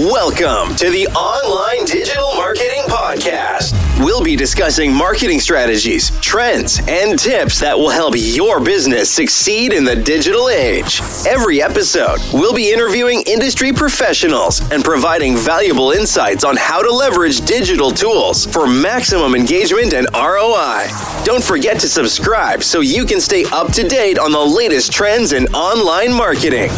Welcome to the Online Digital Marketing Podcast. We'll be discussing marketing strategies, trends, and tips that will help your business succeed in the digital age. Every episode, we'll be interviewing industry professionals and providing valuable insights on how to leverage digital tools for maximum engagement and ROI. Don't forget to subscribe so you can stay up to date on the latest trends in online marketing.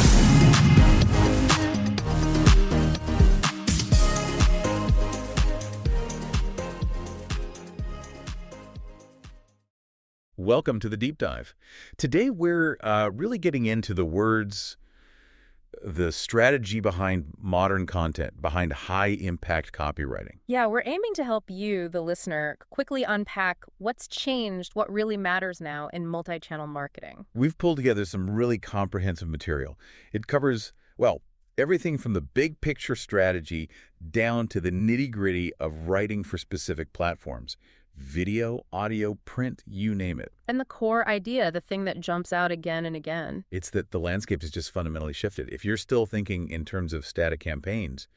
Welcome to the Deep Dive. Today we're really getting into the words, the strategy behind modern content, behind high-impact copywriting. Yeah, we're aiming to help you, the listener, quickly unpack what's changed, what really matters now in multi-channel marketing. We've pulled together some really comprehensive material. It covers, well, everything from the big picture strategy down to the nitty-gritty of writing for specific platforms. Video, audio, print, you name it. And the core idea, the thing that jumps out again and again. It's that the landscape has just fundamentally shifted. If you're still thinking in terms of static campaigns,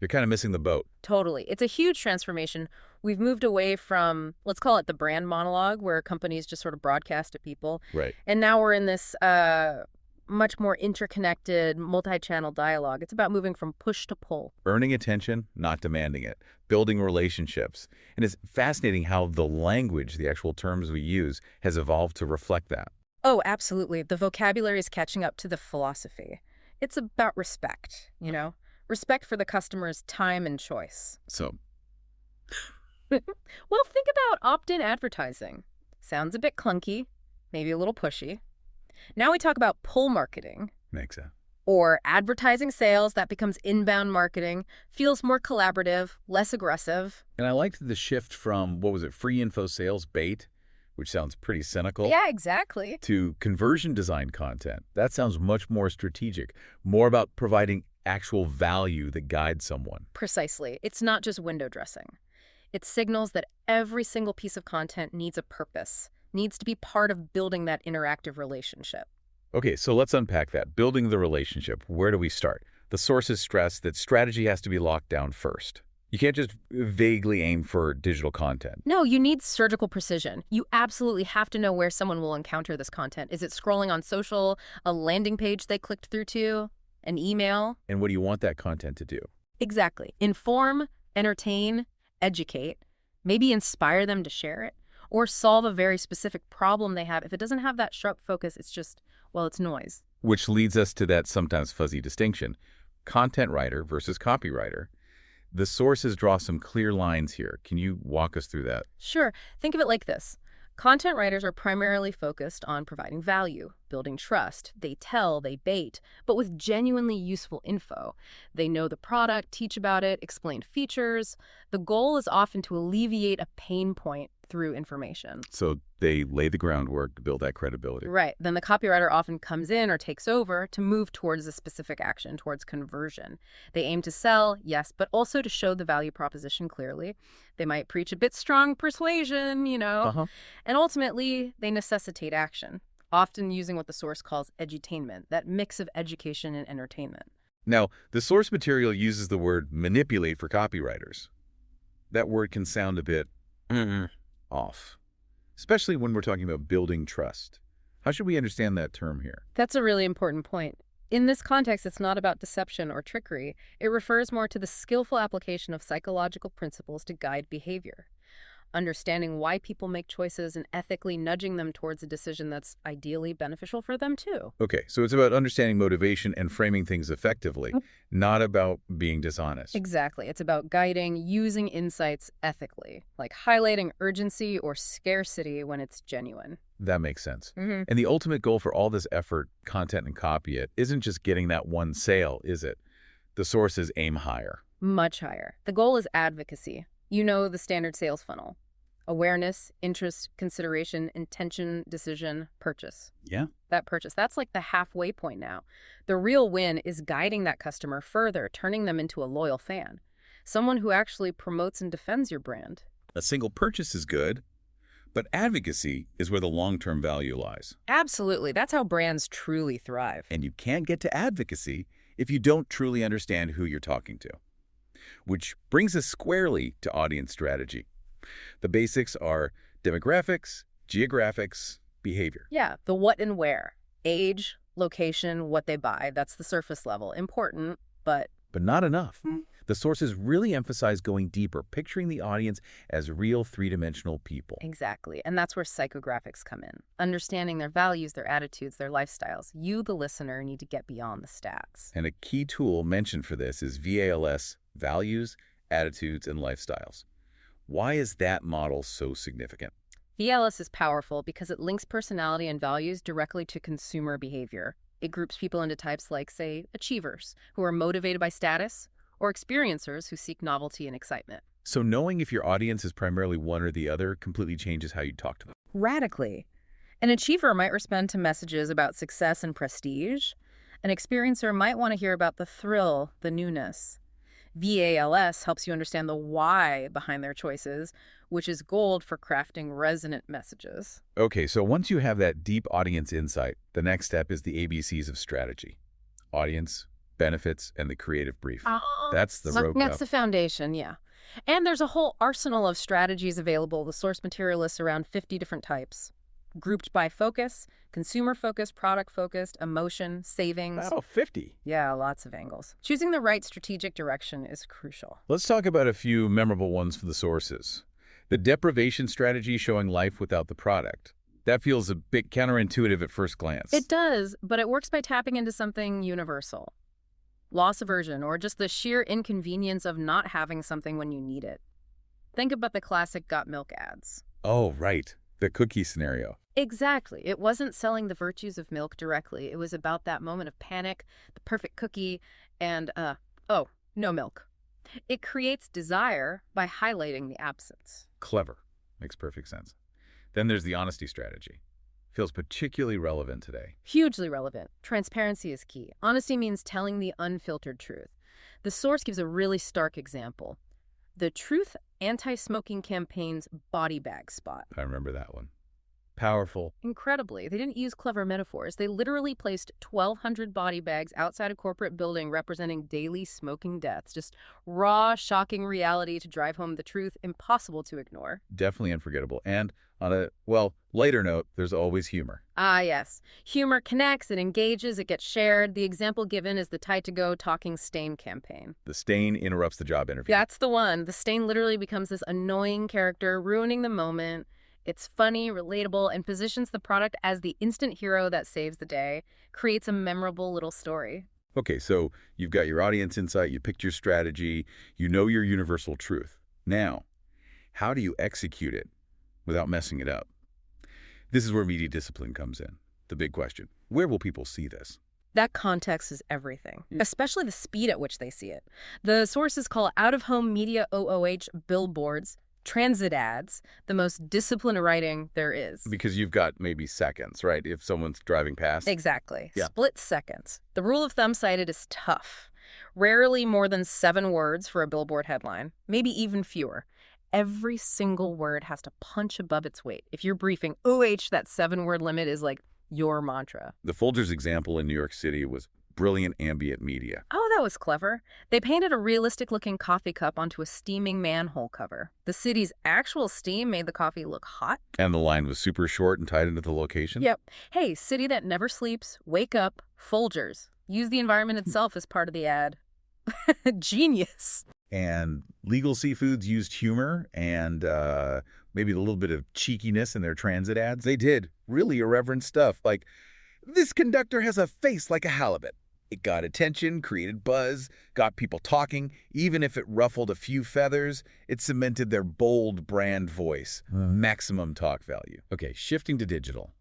you're kind of missing the boat. Totally. It's a huge transformation. We've moved away from, let's call it the brand monologue, where companies just sort of broadcast to people. Right. And now we're in this much more interconnected, multi-channel dialogue. It's about moving from push to pull. Earning attention, not demanding it. Building relationships. And it's fascinating how the language, the actual terms we use, has evolved to reflect that. Oh, absolutely. The vocabulary is catching up to the philosophy. It's about respect, respect for the customer's time and choice. So, well, think about opt-in advertising. Sounds a bit clunky, maybe a little pushy. Now we talk about pull marketing. Makes sense. Or advertising sales, that becomes inbound marketing, feels more collaborative, less aggressive. And I liked the shift from, free info sales bait, which sounds pretty cynical. Yeah, exactly. To conversion design content. That sounds much more strategic, more about providing actual value that guides someone. Precisely. It's not just window dressing. It signals that every single piece of content needs a purpose, needs to be part of building that interactive relationship. Okay, so let's unpack that. Building the relationship. Where do we start? The sources stress that strategy has to be locked down first. You can't just vaguely aim for digital content. No, you need surgical precision. You absolutely have to know where someone will encounter this content. Is it scrolling on social, a landing page they clicked through to, an email? And what do you want that content to do? Exactly. Inform, entertain, educate, maybe inspire them to share it, or solve a very specific problem they have. If it doesn't have that sharp focus, it's just, it's noise. Which leads us to that sometimes fuzzy distinction. Content writer versus copywriter. The sources draw some clear lines here. Can you walk us through that? Sure. Think of it like this. Content writers are primarily focused on providing value, building trust. They tell, they bait, but with genuinely useful info. They know the product, teach about it, explain features. The goal is often to alleviate a pain point through information. So they lay the groundwork to build that credibility. Right. Then the copywriter often comes in or takes over to move towards a specific action, towards conversion. They aim to sell, yes, but also to show the value proposition clearly. They might preach a bit strong persuasion, and ultimately they necessitate action, often using what the source calls edutainment, that mix of education and entertainment. Now, the source material uses the word manipulate for copywriters. That word can sound a bit off, especially when we're talking about building trust. How should we understand that term here? That's a really important point. In this context, it's not about deception or trickery. It refers more to the skillful application of psychological principles to guide behavior. Understanding why people make choices and ethically nudging them towards a decision that's ideally beneficial for them too. Okay, so it's about understanding motivation and framing things effectively, not about being dishonest. Exactly. It's about guiding, using insights ethically, like highlighting urgency or scarcity when it's genuine. That makes sense. Mm-hmm. And the ultimate goal for all this effort, content and copy it, isn't just getting that one sale, is it? The sources aim higher. Much higher. The goal is advocacy. You know the standard sales funnel. Awareness, interest, consideration, intention, decision, purchase. Yeah. That purchase, that's like the halfway point now. The real win is guiding that customer further, turning them into a loyal fan. Someone who actually promotes and defends your brand. A single purchase is good, but advocacy is where the long-term value lies. Absolutely. That's how brands truly thrive. And you can't get to advocacy if you don't truly understand who you're talking to. which brings us squarely to audience strategy. The basics are demographics, geographics, behavior. Yeah, the what and where. Age, location, what they buy. That's the surface level. Important, but not enough. The sources really emphasize going deeper, picturing the audience as real three-dimensional people. exactly. And that's where psychographics come in. Understanding their values, their attitudes, their lifestyles. You, the listener, need to get beyond the stats. And a key tool mentioned for this is VALS, values, attitudes, and lifestyles. Why is that model so significant? VLS is powerful because it links personality and values directly to consumer behavior. It groups people into types like, say, achievers, who are motivated by status, or experiencers who seek novelty and excitement. So knowing if your audience is primarily one or the other completely changes how you talk to them. Radically. An achiever might respond to messages about success and prestige. An experiencer might want to hear about the thrill, the newness. VALS helps you understand the why behind their choices, which is gold for crafting resonant messages. Okay, so once you have that deep audience insight, the next step is the ABCs of strategy. Audience, benefits, and the creative brief. That's the roadmap. That's the foundation, yeah. And there's a whole arsenal of strategies available. The source material lists around 50 different types, grouped by focus, consumer-focused, product-focused, emotion, savings. Wow, 50. Yeah, lots of angles. Choosing the right strategic direction is crucial. Let's talk about a few memorable ones for the sources. The deprivation strategy, showing life without the product. That feels a bit counterintuitive at first glance. It does, but it works by tapping into something universal. Loss aversion, or just the sheer inconvenience of not having something when you need it. Think about the classic Got Milk ads. Oh, right. The cookie scenario. Exactly. It wasn't selling the virtues of milk directly. It was about that moment of panic, the perfect cookie, and, oh, no milk. It creates desire by highlighting the absence. Clever. Makes perfect sense. Then there's the honesty strategy. Feels particularly relevant today. Hugely relevant. Transparency is key. Honesty means telling the unfiltered truth. The source gives a really stark example. The Truth Anti-Smoking Campaign's body bag spot. I remember that one. Powerful. Incredibly, they didn't use clever metaphors. They literally placed 1,200 body bags outside a corporate building representing daily smoking deaths. Just raw, shocking reality to drive home the truth, impossible to ignore. Definitely unforgettable. And on a, lighter note, there's always humor. Ah, yes. Humor connects, it engages, it gets shared. The example given is the Tide to Go Talking Stain campaign. The stain interrupts the job interview. That's the one. The stain literally becomes this annoying character, ruining the moment. It's funny, relatable, and positions the product as the instant hero that saves the day, creates a memorable little story. Okay, so you've got your audience insight, you picked your strategy, you know your universal truth. Now, how do you execute it without messing it up? This is where media discipline comes in. The big question, where will people see this? That context is everything, especially the speed at which they see it. The sources call out-of-home media OOH billboards, transit ads, the most disciplined writing there is. Because you've got maybe seconds, right? If someone's driving past. Exactly. Yeah. Split seconds. The rule of thumb cited is tough. Rarely more than 7 words for a billboard headline, maybe even fewer. Every single word has to punch above its weight. If you're briefing OH, that 7-word limit is like your mantra. The Folgers example in New York City was brilliant ambient media. Oh, that was clever. They painted a realistic-looking coffee cup onto a steaming manhole cover. The city's actual steam made the coffee look hot. And the line was super short and tied into the location. Yep. Hey, city that never sleeps, wake up, Folgers. Use the environment itself as part of the ad. Genius. And Legal Seafoods used humor and maybe a little bit of cheekiness in their transit ads. They did really irreverent stuff like, this conductor has a face like a halibut. It got attention, created buzz, got people talking. Even if it ruffled a few feathers, it cemented their bold brand voice. Maximum talk value. Okay, shifting to digital.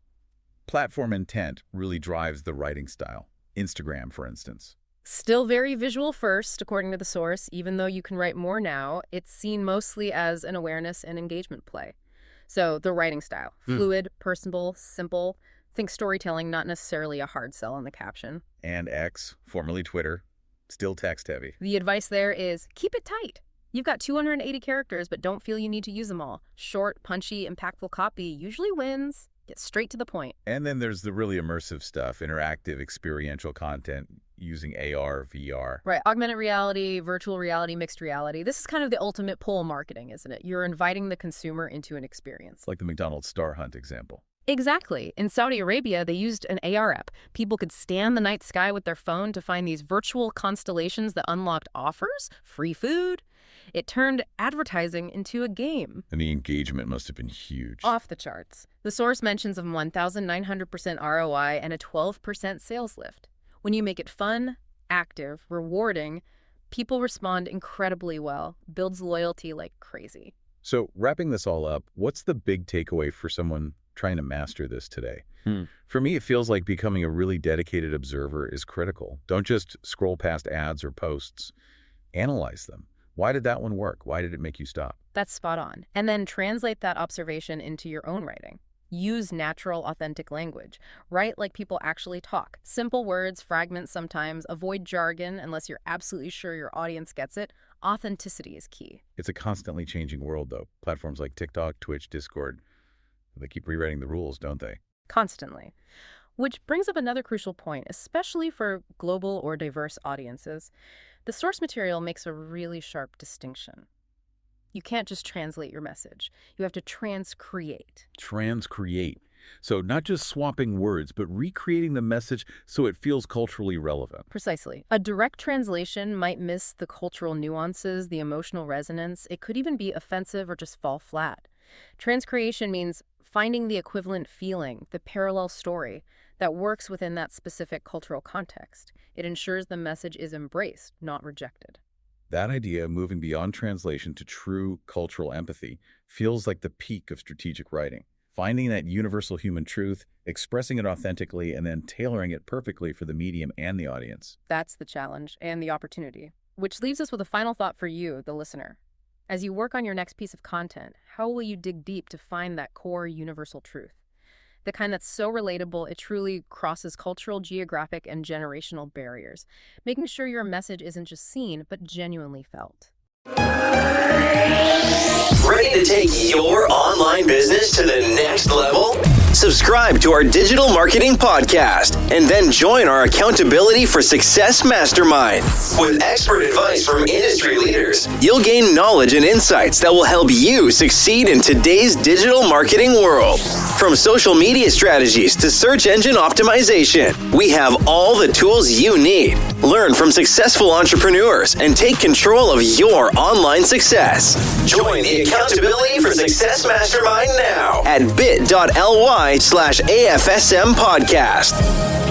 Platform intent really drives the writing style. Instagram, for instance. Still very visual first, according to the source. Even though you can write more now, it's seen mostly as an awareness and engagement play. So the writing style, fluid, personable, simple. Think storytelling, not necessarily a hard sell on the caption. And X, formerly Twitter, still text heavy. The advice there is keep it tight. You've got 280 characters, but don't feel you need to use them all. Short, punchy, impactful copy usually wins. Get straight to the point. And then there's the really immersive stuff, interactive, experiential content. using AR, VR. Right. Augmented reality, virtual reality, mixed reality. This is kind of the ultimate pull marketing, isn't it? You're inviting the consumer into an experience. Like the McDonald's Star Hunt example. Exactly. In Saudi Arabia, they used an AR app. People could scan the night sky with their phone to find these virtual constellations that unlocked offers, free food. It turned advertising into a game. And the engagement must have been huge. Off the charts. The source mentions of 1,900% ROI and a 12% sales lift. When you make it fun, active, rewarding, people respond incredibly well, builds loyalty like crazy. So wrapping this all up, what's the big takeaway for someone trying to master this today? For me, it feels like becoming a really dedicated observer is critical. Don't just scroll past ads or posts. Analyze them. Why did that one work? Why did it make you stop? That's spot on. And then translate that observation into your own writing. Use natural, authentic language. Write like people actually talk. Simple words, fragments sometimes. Avoid jargon unless you're absolutely sure your audience gets it. Authenticity is key. It's a constantly changing world, though. Platforms like TikTok, Twitch, Discord, they keep rewriting the rules, don't they? Constantly. Which brings up another crucial point, especially for global or diverse audiences. The source material makes a really sharp distinction. You can't just translate your message. You have to transcreate. Transcreate. So not just swapping words, but recreating the message so it feels culturally relevant. Precisely. A direct translation might miss the cultural nuances, the emotional resonance. It could even be offensive or just fall flat. Transcreation means finding the equivalent feeling, the parallel story that works within that specific cultural context. It ensures the message is embraced, not rejected. That idea, moving beyond translation to true cultural empathy, feels like the peak of strategic writing. Finding that universal human truth, expressing it authentically, and then tailoring it perfectly for the medium and the audience. That's the challenge and the opportunity. Which leaves us with a final thought for you, the listener. As you work on your next piece of content, how will you dig deep to find that core universal truth? The kind that's so relatable, it truly crosses cultural, geographic, and generational barriers, making sure your message isn't just seen, but genuinely felt. Ready to take your online business to the next level? Subscribe to our digital marketing podcast and then join our Accountability for Success Mastermind. With expert advice from industry leaders, you'll gain knowledge and insights that will help you succeed in today's digital marketing world. From social media strategies to search engine optimization, we have all the tools you need. Learn from successful entrepreneurs and take control of your online success. Join the Accountability for Success Mastermind now at bit.ly/AFSM podcast.